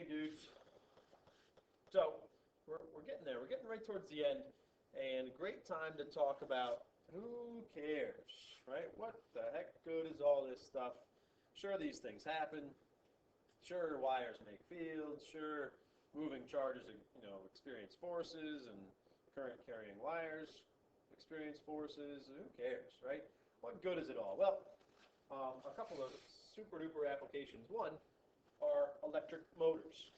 Hey dudes, so we're getting there. We're getting right towards the end, and great time to talk about who cares, right? What the heck good is all this stuff? Sure, these things happen. Sure, wires make fields. Sure, moving charges, experience forces, and current carrying wires experience forces. Who cares, right? What good is it all? Well, a couple of super duper applications. One are electric motors.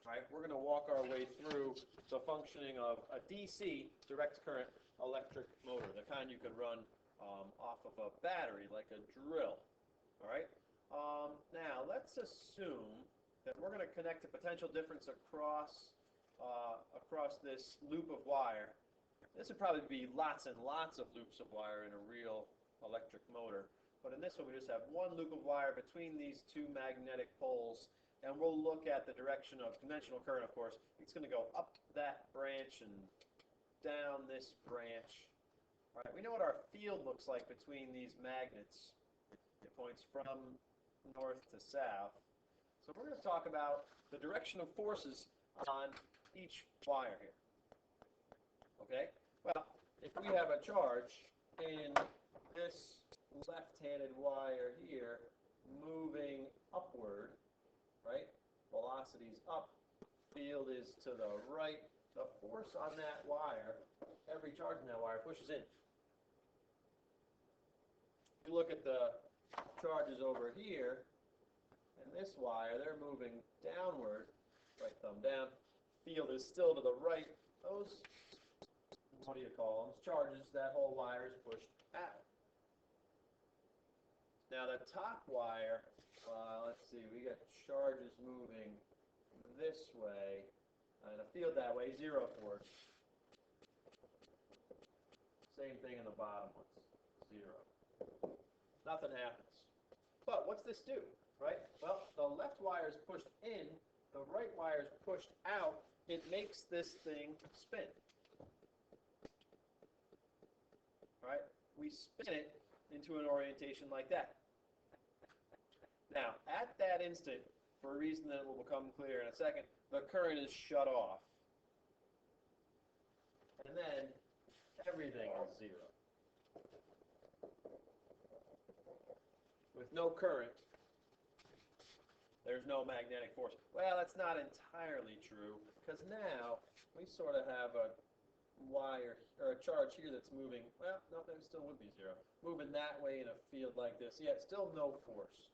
All right, we're going to walk our way through the functioning of a DC, direct current electric motor, the kind you can run off of a battery, like a drill. All right. Now let's assume that we're going to connect a potential difference across this loop of wire. This would probably be lots and lots of loops of wire in a real electric motor. But in this one, we just have one loop of wire between these two magnetic poles, and we'll look at the direction of conventional current, of course. It's going to go up that branch and down this branch. All right, we know what our field looks like between these magnets. It points from north to south. So we're going to talk about the direction of forces on each wire here. Okay? Well, if we have a charge in this left-handed wire here moving upward, right? Velocity's up, field is to the right. The force on that wire, every charge in that wire pushes in. If you look at the charges over here, and this wire, they're moving downward, right thumb down. Field is still to the right. Those, what do you call them? Charges, that whole wire is pushed out. Now the top wire, let's see, we got charges moving this way, and a field that way, zero force. Same thing in the bottom ones, zero. Nothing happens. But what's this do, right? Well, the left wire is pushed in, the right wire is pushed out. It makes this thing spin. Right? We spin it into an orientation like that. Now, at that instant, for a reason that will become clear in a second, the current is shut off. And then everything is zero. With no current, there's no magnetic force. Well, that's not entirely true, because now we sort of have a wire or a charge here that's moving. Well, no, there still would be zero. Moving that way in a field like this. Yeah, still no force.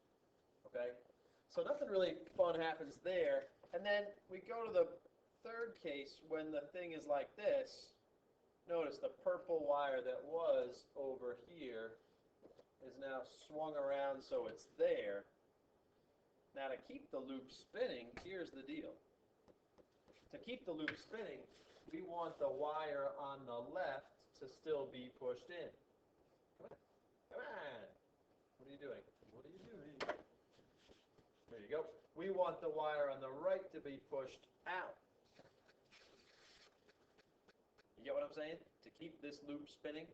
Okay? So nothing really fun happens there. And then we go to the third case when the thing is like this. Notice the purple wire that was over here is now swung around so it's there. Now to keep the loop spinning, here's the deal. To keep the loop spinning, we want the wire on the left to still be pushed in. Come on. Come on. What are you doing? What are you doing? There you go. We want the wire on the right to be pushed out. You get what I'm saying? To keep this loop spinning.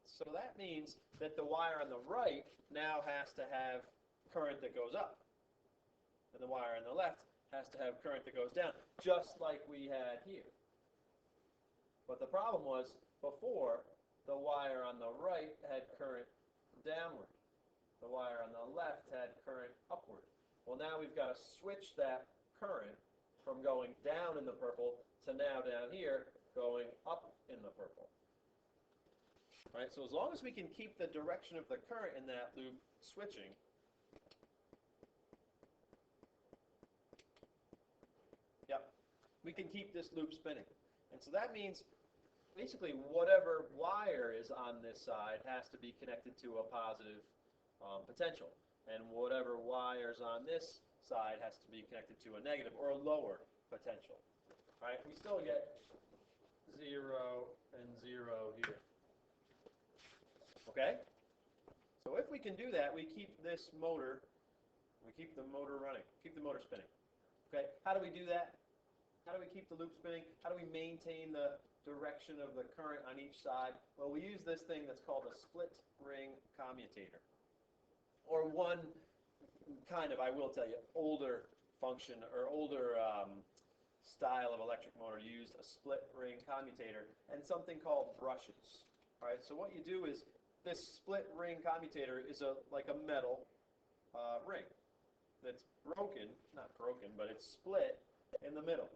So that means that the wire on the right now has to have current that goes up. And the wire on the left has to have current that goes down, just like we had here. But the problem was, before, the wire on the right had current downward. The wire on the left had current upward. Well, now we've got to switch that current from going down in the purple to now down here going up in the purple. All right, so as long as we can keep the direction of the current in that loop switching, yep, we can keep this loop spinning. And so that means basically whatever wire is on this side has to be connected to a positive potential. And whatever wires on this side has to be connected to a negative or a lower potential. All right, we still get 0 and 0 here. Okay? So if we can do that, we keep this motor, we keep the motor running, keep the motor spinning. Okay? How do we do that? How do we keep the loop spinning? How do we maintain the direction of the current on each side? Well, we use this thing that's called a split ring commutator. Or one kind of, I will tell you, older function or older style of electric motor used a split ring commutator and something called brushes. All right, so what you do is this split ring commutator is like a metal ring that's broken, not broken, but it's split in the middle.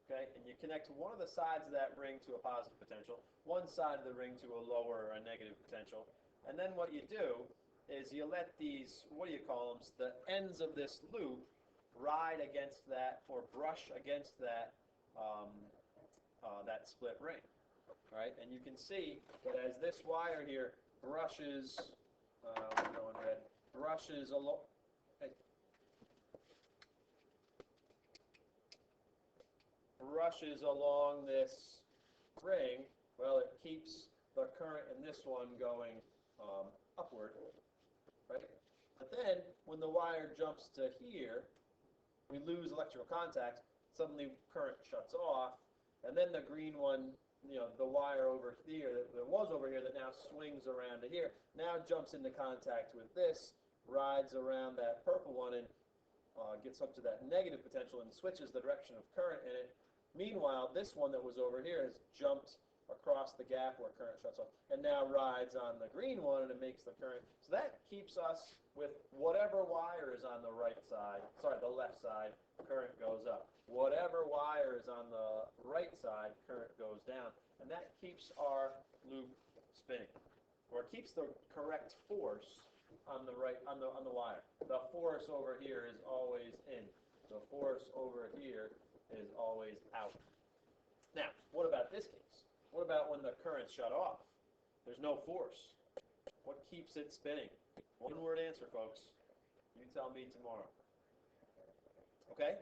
Okay, and you connect one of the sides of that ring to a positive potential, one side of the ring to a lower or a negative potential, and then what you do is you let these, what do you call them, the ends of this loop ride against that or brush against that that split ring. All right, and you can see that as this wire here brushes, we're going red, brushes along. Brushes along this ring, well, it keeps the current in this one going upward, right? But then, when the wire jumps to here, we lose electrical contact, suddenly current shuts off, and then the green one, you know, the wire over here, that was over here, that now swings around to here, now jumps into contact with this, rides around that purple one, and gets up to that negative potential and switches the direction of current in it. Meanwhile, this one that was over here has jumped across the gap where current shuts off and now rides on the green one and it makes the current. So that keeps us with whatever wire is on the right side, sorry, the left side, current goes up. Whatever wire is on the right side, current goes down. And that keeps our loop spinning, or it keeps the correct force on the right, on the wire. The force over here is always in. The force over here is always out. Now, what about this case? What about when the current's shut off? There's no force. What keeps it spinning? One word answer, folks. You tell me tomorrow. Okay?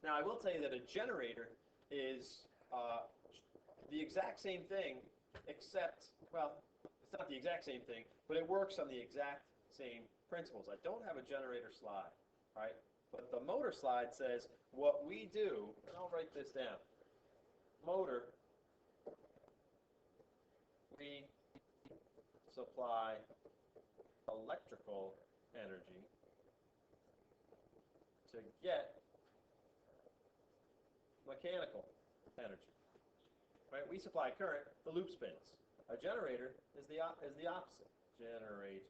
Now, I will tell you that a generator is the exact same thing, except, well, it's not the exact same thing, but it works on the exact same principles. I don't have a generator slide, right? But the motor slide says what we do, and I'll write this down. Motor, we supply electrical energy to get mechanical energy. Right? We supply current, the loop spins. A generator is the opposite. Generator.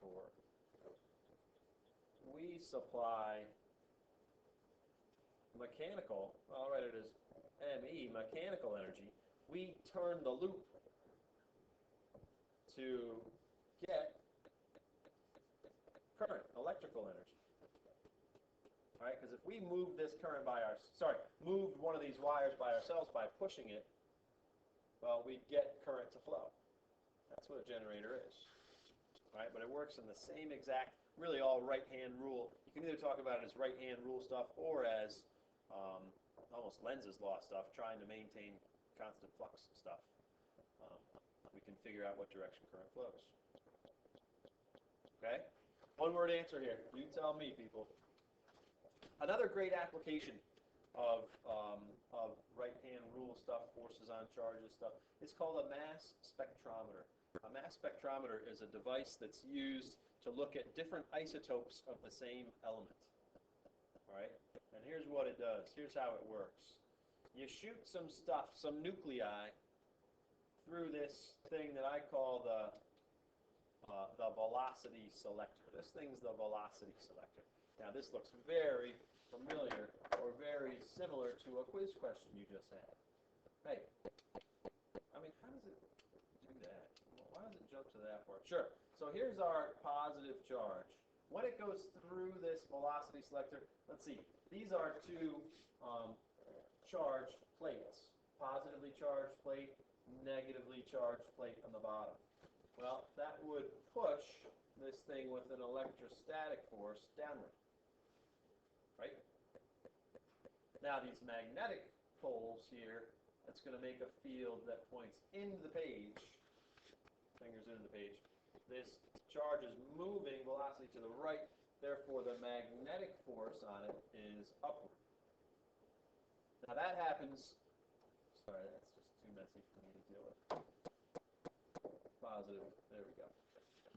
We supply mechanical, I'll write it as ME, mechanical energy. We turn the loop to get current, electrical energy. All right, because if we move this current by moved one of these wires by ourselves by pushing it, well, we get current to flow. That's what a generator is. All right, but it works in the same exact, really all right-hand rule. You can either talk about it as right-hand rule stuff or as almost Lenz's law stuff, trying to maintain constant flux stuff. We can figure out what direction current flows. Okay? One word answer here. You tell me, people. Another great application of right-hand rule stuff, forces on charges stuff, is called a mass spectrometer. A mass spectrometer is a device that's used to look at different isotopes of the same element. All right? And here's what it does. Here's how it works. You shoot some stuff, some nuclei, through this thing that I call the velocity selector. This thing's the velocity selector. Now this looks very familiar or very similar to a quiz question you just had. Hey, I mean, how does it do that? Why does it jump to that part? Sure. So here's our positive charge. When it goes through this velocity selector, let's see. These are two charged plates. Positively charged plate, negatively charged plate on the bottom. Well, that would push this thing with an electrostatic force downward. Right? Now these magnetic poles here, that's going to make a field that points into the page. Fingers into the page. This charge is moving velocity to the right, therefore the magnetic force on it is upward. Now that happens, sorry, that's just too messy for me to deal with. Positive, there we go.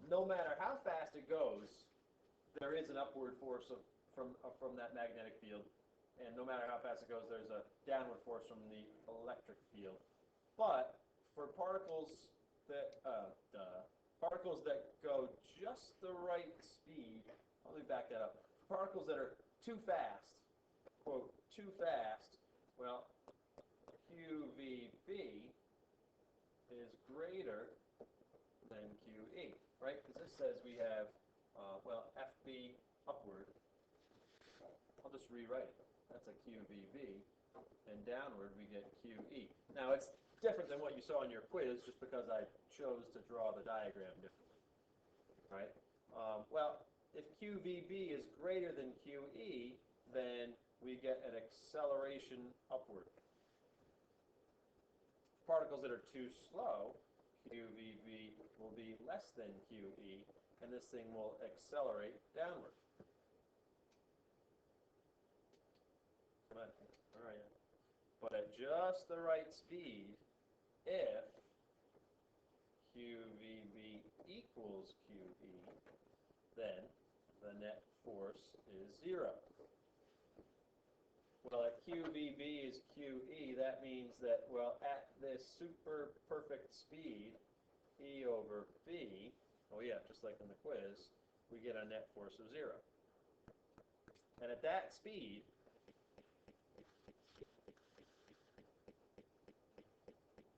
No matter how fast it goes, there is an upward force from that magnetic field, and no matter how fast it goes, there's a downward force from the electric field. But for particles that go just the right speed, let me back that up. For particles that are too fast, quote, too fast, well, QVB is greater than QE, right? Because this says we have, well, FB upward. I'll just rewrite it. That's a QVB, and downward we get QE. Now it's different than what you saw in your quiz, just because I chose to draw the diagram differently, right? Well, if QVB is greater than QE, then we get an acceleration upward. Particles that are too slow, QVB will be less than QE, and this thing will accelerate downward. Come on, all right. But at just the right speed, if QVB equals QE, then the net force is 0. Well, if QVB is QE, that means that, well, at this super perfect speed, E over B, oh yeah, just like in the quiz, we get a net force of 0. And at that speed,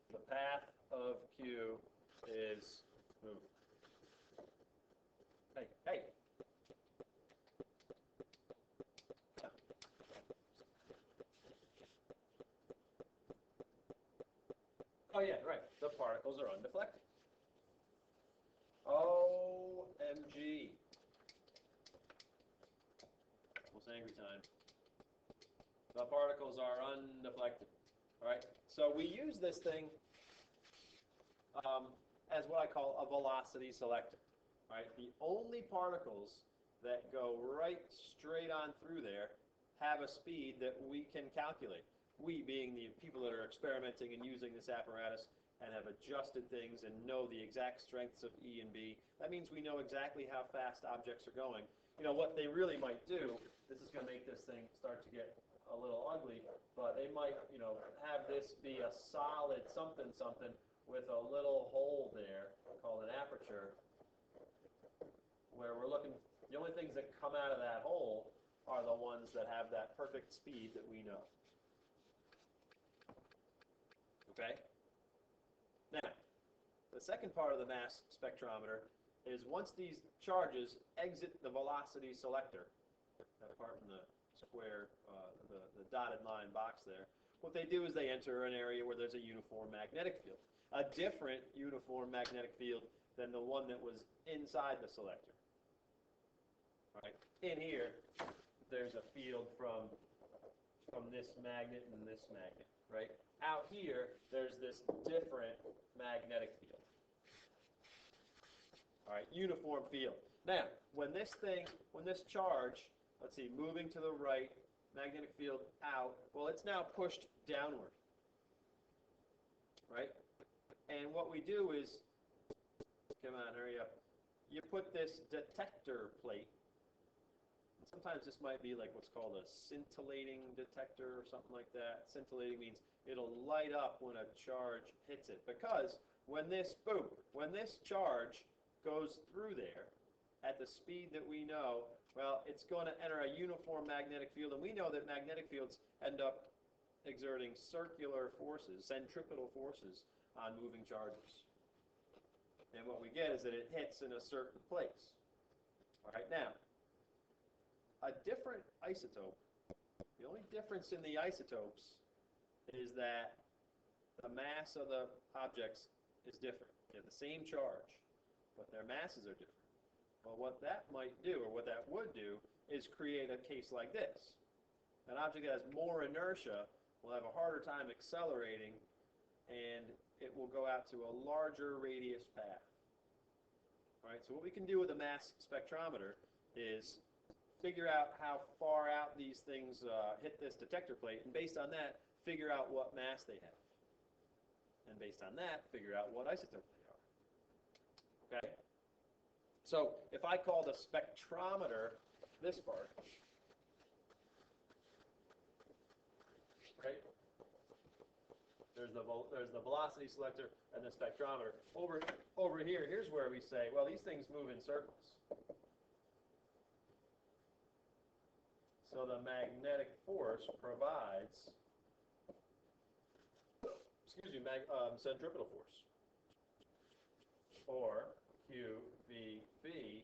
the path of Q is move. Hey, hey. Oh yeah, right. The particles are undeflected. OMG. Almost angry time. The particles are undeflected. All right. So we use this thing as what I call a velocity selector. All right. The only particles that go right straight on through there have a speed that we can calculate. We being the people that are experimenting and using this apparatus and have adjusted things and know the exact strengths of E and B. That means we know exactly how fast objects are going. You know, what they really might do, this is going to make this thing start to get a little ugly, but they might, you know, have this be a solid something something with a little hole there called an aperture, where we're looking, the only things that come out of that hole are the ones that have that perfect speed that we know. Okay? Now, the second part of the mass spectrometer is once these charges exit the velocity selector, that part in the square, the dotted line box there, what they do is they enter an area where there's a uniform magnetic field, a different uniform magnetic field than the one that was inside the selector. All right? In here, there's a field from this magnet and this magnet, right? Out here, there's this different magnetic field. All right, uniform field. Now, when this charge, let's see, moving to the right, magnetic field out, well, it's now pushed downward, right? And what we do is, come on, hurry up. You put this detector plate. Sometimes this might be like what's called a scintillating detector or something like that. Scintillating means it'll light up when a charge hits it. Because when this, boom, when this charge goes through there at the speed that we know, well, it's going to enter a uniform magnetic field. And we know that magnetic fields end up exerting circular forces, centripetal forces on moving charges. And what we get is that it hits in a certain place. All right, now, a different isotope, the only difference in the isotopes is that the mass of the objects is different. They have the same charge, but their masses are different. Well, what that might do, or what that would do, is create a case like this. An object that has more inertia will have a harder time accelerating, and it will go out to a larger radius path. All right, so what we can do with a mass spectrometer is figure out how far out these things hit this detector plate, and based on that, figure out what mass they have. And based on that, figure out what isotope they are. Okay? So if I call the spectrometer this part, right? There's the velocity selector and the spectrometer. Over here, here's where we say, well, these things move in circles. So the magnetic force provides, centripetal force, or QVB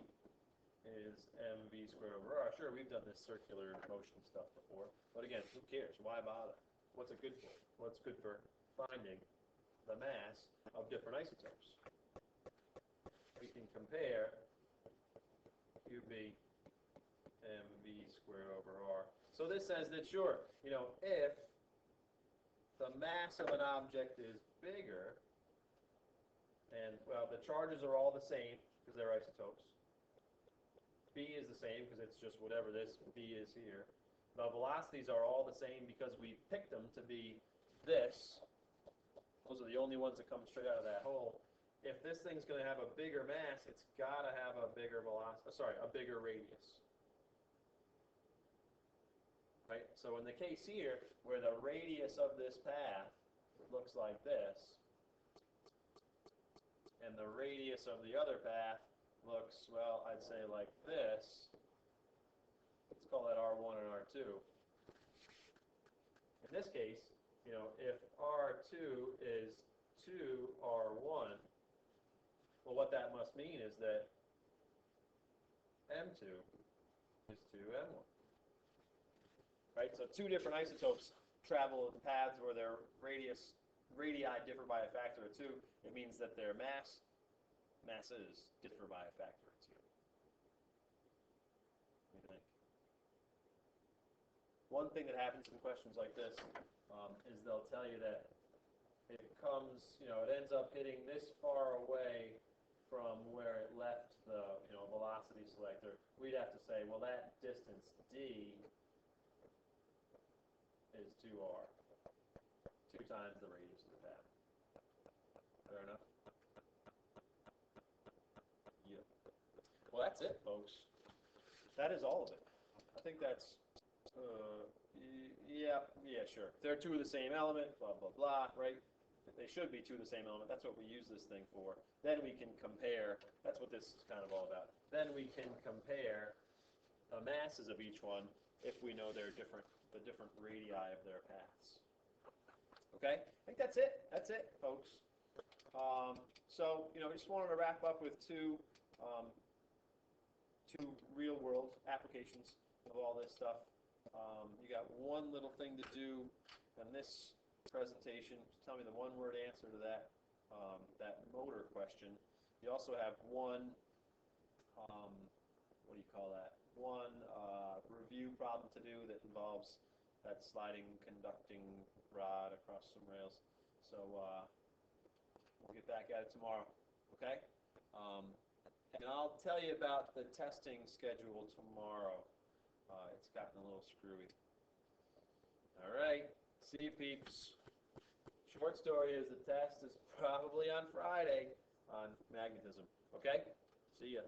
is mv squared over r. Sure, we've done this circular motion stuff before, but again, who cares? Why bother? What's it good for? What's good for finding the mass of different isotopes? We can compare QB mv squared over r. So this says that, sure, if the mass of an object is bigger, and, well, the charges are all the same because they're isotopes. B is the same because it's just whatever this B is here. The velocities are all the same because we picked them to be this. Those are the only ones that come straight out of that hole. If this thing's going to have a bigger mass, it's got to have a bigger a bigger radius. Right? So in the case here, where the radius of this path looks like this, and the radius of the other path looks, well, I'd say like this. Let's call that R1 and R2. In this case, if R2 is 2R1, well, what that must mean is that M2 is 2M1. Right? So two different isotopes travel in paths where their radii differ by a factor of 2. It means that their masses differ by a factor of 2. What do you think? One thing that happens in questions like this is they'll tell you that it comes, it ends up hitting this far away from where it left the, velocity selector. We'd have to say, well, that distance D is 2R, 2 times the radius of the path. Fair enough? Yeah. Well, that's it, folks. That is all of it. I think that's, yeah, sure. They're two of the same element, blah, blah, blah, right? They should be two of the same element. That's what we use this thing for. Then we can compare. That's what this is kind of all about. Then we can compare the masses of each one if we know they're different, the different radii of their paths. Okay? I think that's it. That's it, folks. So, I just wanted to wrap up with two real-world applications of all this stuff. You got one little thing to do in this presentation. Just tell me the one-word answer to that motor question. You also have one, what do you call that? One review problem to do that involves that sliding conducting rod across some rails. So we'll get back at it tomorrow, okay? And I'll tell you about the testing schedule tomorrow. It's gotten a little screwy. All right, see you, peeps. Short story is the test is probably on Friday on magnetism, okay? See ya.